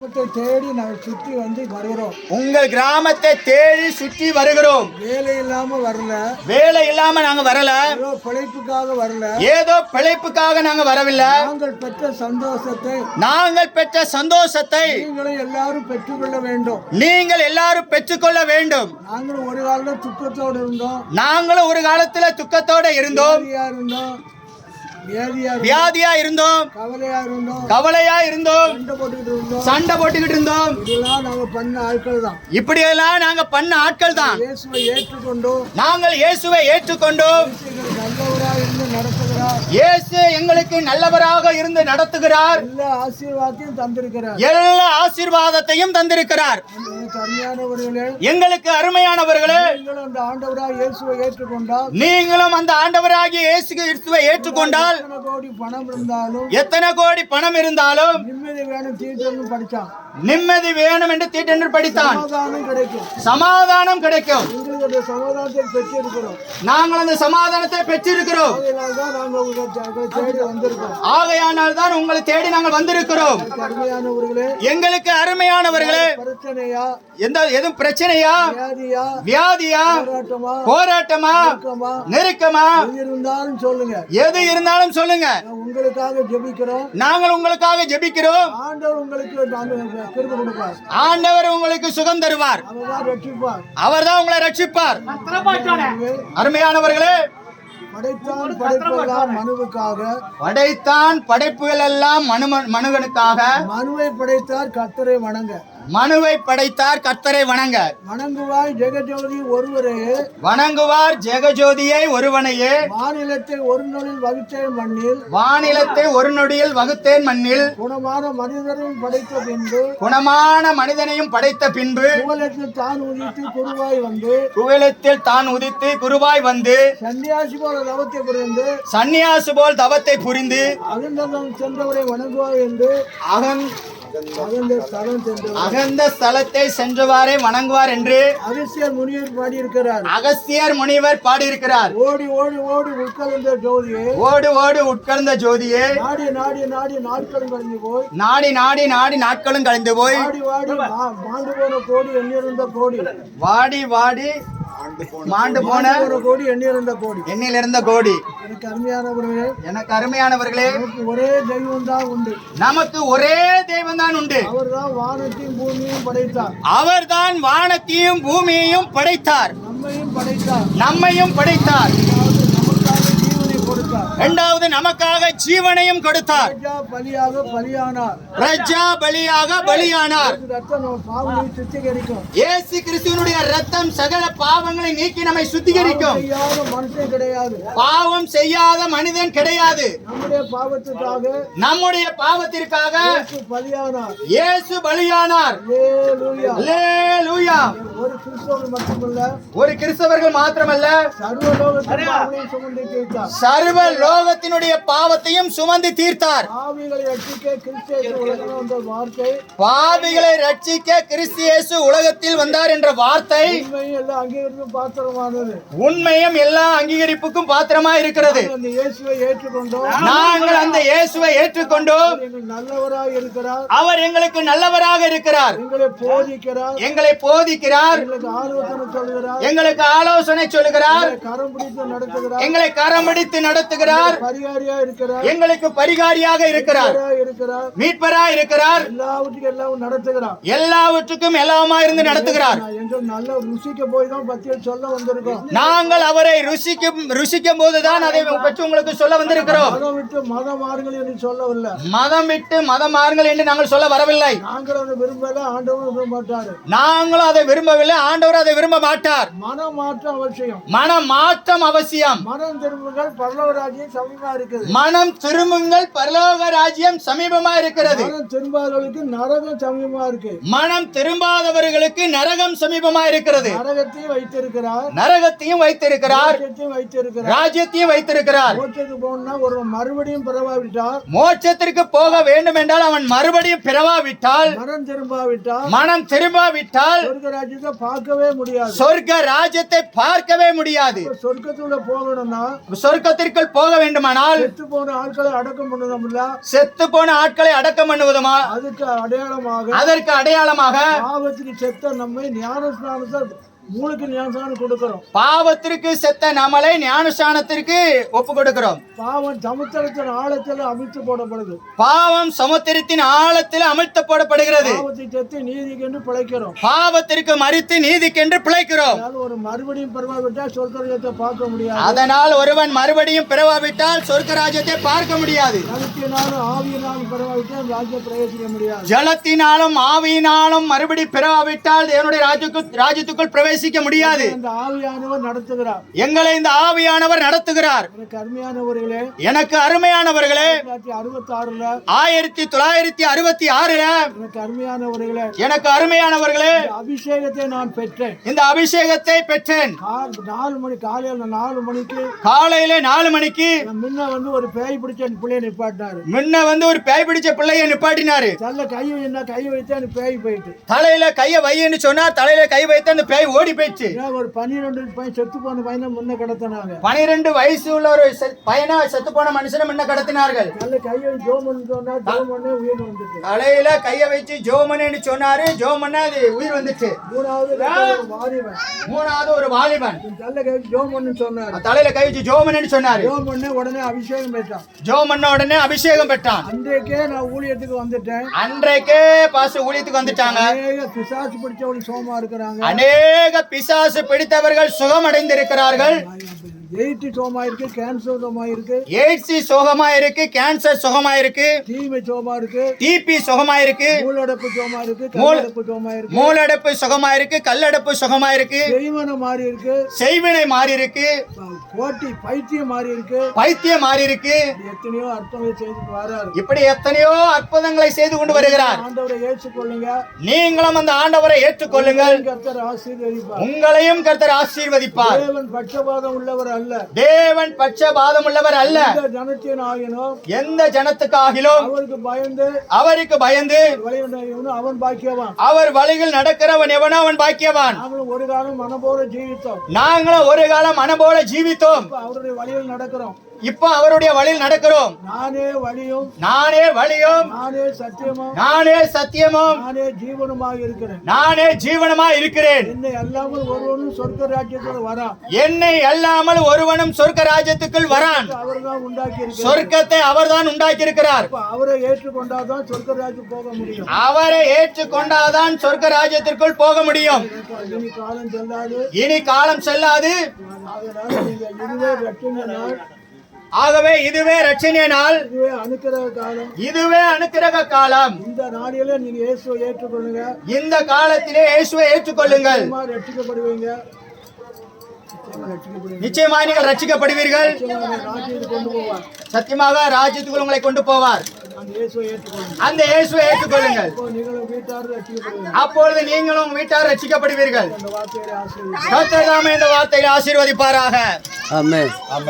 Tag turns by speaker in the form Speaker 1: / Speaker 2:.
Speaker 1: தேடி நாங்கள் சுற்றி வந்து வருகிறோம்.
Speaker 2: உங்கள் கிராமத்தை தேடி சுற்றி வருகிறோம்.
Speaker 1: வேலை இல்லாம வரல,
Speaker 2: வேலை இல்லாம நாங்க வரல,
Speaker 1: ஏதோ பிழைப்புக்காக வரல,
Speaker 2: ஏதோ பிழைப்புக்காக நாங்க வரவில்லை.
Speaker 1: நாங்கள் பெற்ற சந்தோஷத்தை
Speaker 2: நீங்களும்
Speaker 1: எல்லாரும் பெற்றுக்கொள்ள வேண்டும்.
Speaker 2: நீங்கள் எல்லாரும் பெற்றுக்கொள்ள வேண்டும்.
Speaker 1: நாங்களும் ஒரு காலத்துல துக்கத்தோடு இருந்தோம்.
Speaker 2: நாங்களும் ஒரு காலத்துல துக்கத்தோட இருந்தோம். வியாதியா இருந்தோம், கவலையா இருந்தோம், சண்டை போட்டுக்கிட்டு இருந்தோம். இப்படி எல்லாம் நாங்க பண்ண ஆட்கள் தான். நாங்கள் இயேசுவை ஏற்றுக்கொண்டோம். இயேசு எங்களுக்கு நல்லவராக இருந்து நடத்துகிறார். எல்லா ஆசீர்வாதத்தையும் தந்திருக்கிறார். எங்களுக்கு அருமையானவர்களே, நீங்களும் அந்த ஆண்டவராகிய இயேசு கிறிஸ்துவை ஏற்றுக்கொண்டால் எத்தனை கோடி பணம் இருந்தாலும் நிம்மதி வேணும் என்று தீட்டென்று படித்தான் சமாதானம் கிடைக்கும். நாங்கள் அந்த சமாதானத்தை பெற்றிருக்கிறோம். ஆகையானால் தான் உங்களை தேடி நாங்கள் வந்திருக்கிறோம். எங்களுக்கு அருமையானவர்களே, எதுவும் பிரச்சனையா, வியாதியா, போராட்டமா, நெருக்கமா, எது இருந்தாலும் சொல்லுங்க.
Speaker 1: உங்களுக்காக ஜெபிக்கிறோம்.
Speaker 2: நாங்கள் உங்களுக்காக ஜெபிக்கிறோம். ஆண்டவர் உங்களுக்கு சுகம் தருவார். அவர்தான் உங்களை ரட்சிப்பார். அருமையானவர்களே, படைத்தான் படைப்புகள் எல்லாம் மனுவனுக்காக.
Speaker 1: மனுவை படைத்தார் கர்த்தரை வணங்க.
Speaker 2: மனுவை படைத்தார் கர்த்தரை வணங்க.
Speaker 1: வணங்குவார் ஜெகஜோதி ஒருவரையே.
Speaker 2: வணங்குவார் ஜெகஜோதியை ஒருவனையே.
Speaker 1: வானிலத்தை ஒரு நொடியில் வகுத்தேன் மண்ணில்.
Speaker 2: வானிலத்தை ஒரு நொடியில் வகுத்தேன் மண்ணில்.
Speaker 1: குணமான மனிதனையும் படைத்த பின்பு.
Speaker 2: குணமான மனிதனையும் படைத்த பின்பு.
Speaker 1: குவலத்தில் தான் உதித்து குருவாய் வந்து.
Speaker 2: குவலத்தில் தான் உதித்து குருவாய் வந்து.
Speaker 1: சன்னியாசி போல தவத்தை புரிந்து.
Speaker 2: சன்னியாசி போல் தவத்தை புரிந்து.
Speaker 1: அகந்தம் சென்றவரை வணங்குவார் என்று.
Speaker 2: அகந்த ஸ்தலத்தை சென்றவாறே வணங்குவார் என்று
Speaker 1: அகஸ்தியர் முனிவர் பாடியிருக்கிறார்.
Speaker 2: அகஸ்தியர் முனிவர் பாடியிருக்கிறார்.
Speaker 1: ஓடி ஓடி ஓடி உட்கலந்த ஜோதியே.
Speaker 2: ஓடி ஓடி உட்கலந்த ஜோதியே.
Speaker 1: நாடி நாடி நாடி நாட்களும் கழிந்து போய்.
Speaker 2: நாடி நாடி நாடி நாட்களும் கழிந்து போய்.
Speaker 1: வாடி வாடி மாண்டு போன கோடி எண்ணிருந்த கோடி.
Speaker 2: வாடி வாடி மாண்டு போன
Speaker 1: கோடி எண்ணிருந்த கோடி.
Speaker 2: எண்ணில் இருந்த கோடி.
Speaker 1: எனக்கு அருமையானவர்களே,
Speaker 2: ஒரே தெய்வம் தான் உண்டு. நமக்கு ஒரே தெய்வம் தான் உண்டு.
Speaker 1: அவர்தான் வானத்தையும் பூமியையும் படைத்தார்.
Speaker 2: அவர்தான் வானத்தையும் பூமியையும் படைத்தார். நம்மையும் படைத்தார். இரண்டாவது நமக்காக ஜீவனையும் கொடுத்தார். பிரஜா பலியாக பலியானார். இயேசு கிறிஸ்துவினுடைய ரத்தம் சகல பாவங்களை நீக்கி நம்மை சுத்திகரிக்கும். பாவம் செய்யாத மனிதன் கிடையாது. நம்முடைய பாவத்திற்காக இயேசு பலியானார். ஒரு கிறிஸ்தவர்கள் மாத்திரமல்ல, சர்வ லோகத்தினுடைய பாவத்தையும் சுமந்து தீர்த்தார். பாவிகளை ரட்சிக்க கிறிஸ்து இயேசு உலகத்தில் வந்தார் என்ற வார்த்தை உண்மையும் எல்லா அங்கீகரிப்புக்கும் பாத்திரமா இருக்கிறது. நாங்கள் அந்த இயேசுவை ஏற்றுக்கொண்டோம். அவர் எங்களுக்கு நல்லவராக இருக்கிறார். எங்களை போதிக்கிறார். எங்களுக்கு ஆலோசனை சொல்லுகிறார். எங்களை கரம் பிடித்து நடத்துகிறார். எங்களுக்கு பரிகாரியாக இருக்கிறார். மீட்பராக இருக்கிறார். எல்லாவற்றுக்கும் எல்லாமா இருந்து நடத்துகிறார். நாங்கள் அவரை ருசிக்கும் போதுதான் அதை பற்றி உங்களுக்கு சொல்ல வந்திருக்கிறோம். மதம் விட்டு மதம் மாறுங்கள் என்று நாங்கள் சொல்ல வரவில்லை. நாங்களும் அதை விரும்பவில்லை, ஆண்டவர் அதை விரும்ப மாட்டார். மனம் மாற்றம் அவசியம். மனம் திரும்புங்கள், பரலோக ராஜ்யம் சமீபமா இருக்கிறது. மனம் திரும்பாதவர்களுக்கு நரகம் சமீபமா இருக்கிறது. நரகத்தையும் வைத்திருக்கிறார், ராஜ்யத்தையும் வைத்திருக்கிறார். மோட்சத்திற்கு போக வேண்டும் என்றால் அவன் மறுபடியும் பிறவாவிட்டால், மனம் திரும்பாவிட்டால்
Speaker 1: ராஜ்யத்தை பார்க்கவே முடியாது.
Speaker 2: சொர்க்க ராஜ்யத்தை பார்க்கவே முடியாது.
Speaker 1: சொர்க்கத்துக்குள்ள போகணும்னா
Speaker 2: சொர்க்கத்திற்குள் போக வேண்டுமானால்
Speaker 1: செத்து போன ஆட்களை அடக்கம் பண்ணணும்ல,
Speaker 2: செத்து போன ஆட்களை அடக்கம் பண்ணுவதுமா, அதற்கு அடையாளமாக
Speaker 1: பாவத்துக்கு செத்த நம்மை ஞானஸ்நானத்தை மூளைக்கு ஞானஸ்நானம் கொடுக்கிறோம்.
Speaker 2: பாவத்திற்கு செத்த நம்மளை ஞானஸ்நானத்திற்கு ஒப்பு கொடுக்கிறோம்.
Speaker 1: பாவம் சமுத்திரத்தின் ஆழத்தில் அமிழ்த்து போடப்படுது.
Speaker 2: பாவம் சமுத்திரத்தின் ஆழத்தில் அமிழ்த்து போடப்படுகிறது.
Speaker 1: பாவத்தை செத்து நீதிக்கென்று பிழைக்கிறோம்.
Speaker 2: பாவத்திற்கு மரித்து நீதிக்கென்று பிழைக்கிறோம்.
Speaker 1: ஒரு மறுபடியும் பிறவாவிட்டால் சொர்க்கராஜ்யத்தை பார்க்க முடியாது.
Speaker 2: அதனால் ஒருவன் மறுபடியும் பிறவாவிட்டால் சொர்க்கராஜ்யத்தை பார்க்க முடியாது.
Speaker 1: ஜலத்தினாலும் ஆவியினாலும் பிறவாவிட்டால் ராஜ்யம் பிரவேசிக்க முடியாது.
Speaker 2: ஜலத்தினாலும் ஆவியினாலும் மறுபடி பிறவாவிட்டால் என்னுடைய ராஜ்யத்துக்குள் பிரவேசிக்க முடியாது.
Speaker 1: இந்த ஆவியானவர் நடத்துகிறார்.
Speaker 2: எங்களை இந்த ஆவியானவர் நடத்துகிறார்.
Speaker 1: அருமையானவர்களே,
Speaker 2: எனக்கு அருமையானவர்களே,
Speaker 1: 1966 எனக்கு அருமையானவர்களே,
Speaker 2: எனக்கு அருமையானவர்களே,
Speaker 1: அபிஷேகத்தை நான் பெற்றேன்.
Speaker 2: இந்த அபிஷேகத்தை பெற்றேன்.
Speaker 1: 4 மணி காலையில 4 மணிக்கு
Speaker 2: காலையில 4 மணிக்கு
Speaker 1: முன்ன வந்து ஒரு பேய் பிடிச்ச பிள்ளைய நிப்பாட்டினாரு.
Speaker 2: முன்ன வந்து ஒரு பேய் பிடிச்ச பிள்ளைய நிப்பாட்டினாரு.
Speaker 1: தலை கை வைத்து அந்த பேய் போயிட்டு,
Speaker 2: தலையில கைய வைன்னு சொன்னா தலையில கை வைத்து அந்த பேய் ஓடி போயிடுச்சு.
Speaker 1: ஒரு 12 பையன் செத்து போன பையனை முன்ன கடத்தினாங்க.
Speaker 2: 12 வயசு உள்ள ஒரு பையனை செத்து போன மனுஷனை முன்ன கடத்தினார்கள்.
Speaker 1: தலையில கையை ஜோமன்னு சொன்னா ஜோமன்னே உயிர் வந்துச்சு.
Speaker 2: தலையில கைய வச்சு ஜோமன்னு சொன்னாரு. ஜோமன்னா அது உயிர் வந்துச்சு. மூணாவது ஒரு வாலிபன்
Speaker 1: தலையில கை ஜோமன்னு சொன்னாரு.
Speaker 2: தலையில கை வச்சு ஜோமன்னு சொன்னாரு.
Speaker 1: ஜோமன்னே உடனே அபிஷேகம் பெற்றான்.
Speaker 2: ஜோமன்ன உடனே அபிஷேகம் பெற்றான்.
Speaker 1: அன்றைக்கே நான் ஊழியத்துக்கு வந்துட்டேன்.
Speaker 2: அன்றைக்கே பாஸ்டர் ஊழியத்துக்கு வந்துட்டாங்க.
Speaker 1: பிசாசு பிடிச்சவங்க சோமா இருக்கிறாங்க.
Speaker 2: அநேக பிசாசு பிடித்தவர்கள் சுகம் அடைந்திருக்கிறார்கள்.
Speaker 1: எய்ட்ஸ் சோமா இருக்கு, கேன்சர் சோமா இருக்கு,
Speaker 2: எய்ட்ஸ் சுகமா இருக்கு, கேன்சர் சுகமா இருக்கு,
Speaker 1: டிபி சோமா இருக்கு,
Speaker 2: டிபி சுகமா இருக்கு,
Speaker 1: மூலடப்பு சோமா இருக்கு, கல்லடப்பு சோமா இருக்கு,
Speaker 2: மூலடப்பு சுகமா இருக்கு, கல்லடப்பு சுகமா இருக்கு,
Speaker 1: செய்வன மாறி இருக்கு,
Speaker 2: செய்வினை மாறி இருக்கு,
Speaker 1: கோட்டி பைத்தியம் மாறி இருக்கு,
Speaker 2: பைத்தியம் மாறி இருக்கு.
Speaker 1: எத்தனையோ அற்புதங்களை செய்து வராரு.
Speaker 2: இப்படி எத்தனையோ அற்புதங்களை செய்து கொண்டு வருகிறார்.
Speaker 1: ஆண்டவரை ஏற்றுக்கொள்ளுங்க.
Speaker 2: நீங்களும் அந்த ஆண்டவரை ஏற்றுக்கொள்ளுங்கள்.
Speaker 1: கர்த்தர் ஆசீர்வதிப்பார்.
Speaker 2: உங்களையும் கர்த்தர் ஆசீர்வதிப்பார்.
Speaker 1: தேவன் பட்சபாதம் உள்ளவர் அல்ல.
Speaker 2: தேவன் பட்சபாதம் உள்ளவர் அல்ல. எந்த ஜனத்துக்காகிலும் அவருக்கு பயந்து
Speaker 1: அவன் பாக்கியவான்.
Speaker 2: அவர் வழியில் நடக்கிறவன் எவனோ அவன் பாக்கியவான்.
Speaker 1: ஒரு காலம் மனம் போல ஜீவித்தோம்.
Speaker 2: நாங்களும் ஒரு காலம் மனம் போல ஜீவித்தோம்.
Speaker 1: அவருடைய வழியில் நடக்கிறோம்.
Speaker 2: இப்ப அவருடைய வழியில் நடக்கிறோம்.
Speaker 1: நானே வழியும்,
Speaker 2: நானே வழியும்,
Speaker 1: நானே சத்தியமும்,
Speaker 2: நானே சத்தியமும்,
Speaker 1: நானே ஜீவனமாக இருக்கிறேன்.
Speaker 2: நானே ஜீவனமாக இருக்கிறேன்.
Speaker 1: என்னை அல்லாமல் ஒருவனும் சொர்க்க ராஜ்யத்துக்குள் வரான்.
Speaker 2: என்னை அல்லாமல் ஒருவனும் சொர்க்க ராஜ்யத்துக்குள் வரான்.
Speaker 1: அவர்தான் உண்டாக்கி இருக்கிறார்.
Speaker 2: சொர்க்கத்தை அவர்தான் உண்டாக்கி இருக்கிறார்.
Speaker 1: அவரை ஏற்றுக்கொண்டாதான் சொர்க்க ராஜ்யம் போக முடியும்.
Speaker 2: அவரை ஏற்றுக்கொண்டாதான் சொர்க்க ராஜ்யத்திற்குள் போக முடியும்.
Speaker 1: இனி காலம் செல்லாது.
Speaker 2: இனி காலம் செல்லாது.
Speaker 1: இதுவே ரட்சணை நாள்.
Speaker 2: ஆகவே இதுவே ரட்சணிய நாள்.
Speaker 1: இதுவே அனுக்கிரக காலம்.
Speaker 2: இதுவே அனுக்கிரக காலம்.
Speaker 1: இந்த நாளிலே நீங்க இயேசுவை ஏற்றுக்கொள்ளுங்க.
Speaker 2: இந்த காலத்திலே இயேசுவை ஏற்றுக்கொள்ளுங்கள்.
Speaker 1: ரட்சிக்கப்படுவீங்க.
Speaker 2: நிச்சயமாக நீங்கள் ரட்சிக்கப்படுவீர்கள். சத்தியமாக ராஜ்யத்துக்குள் உங்களை கொண்டு போவார். அந்த இயேசுவை ஏற்றுக்கொள்ளுங்கள். அப்பொழுது நீங்களும் வீட்டார் ரட்சிக்கப்படுவீர்கள். கர்த்தர் தாமே இந்த வார்த்தையை ஆசீர்வதிப்பாராக.
Speaker 3: ஆமென்.
Speaker 2: ஆமென்.